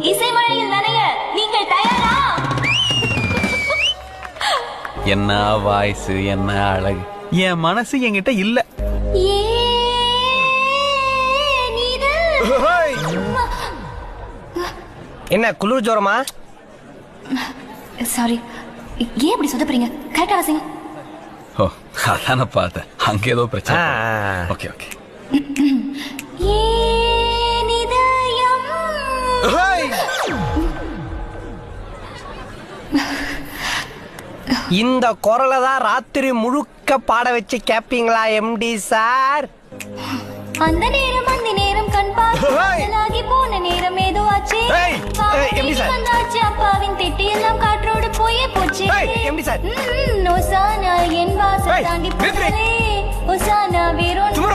இசைமழையில் நனைய நீங்கள் தயாரா? என்ன வாய்ஸ், என்ன அழகு. என் மனசு என்கிட்ட இல்ல. என்ன குளிர் ஜோரமா? சாரி, ஏன் இப்படி சொதப்புறீங்க? கரெக்டா வாசிங்க. ஓ, அதான பார்த்தேன். அங்க ஏதோ பிரச்சனை. Okay okay. இந்த குரலை தான் ராத்திரி முழுக்க பாட வச்சு கேப்பீங்களா எம்டி சார்? அந்த நேரம் கண் பார்த்து போன நேரம் ஏதோ ஆச்சு. வந்தாச்சு அப்பாவின் திட்டி எல்லாம் காற்றோடு போயே போச்சு. ஒசானா என் வாசல் தாண்டி போனாலே. ஒசானா வேறொன்று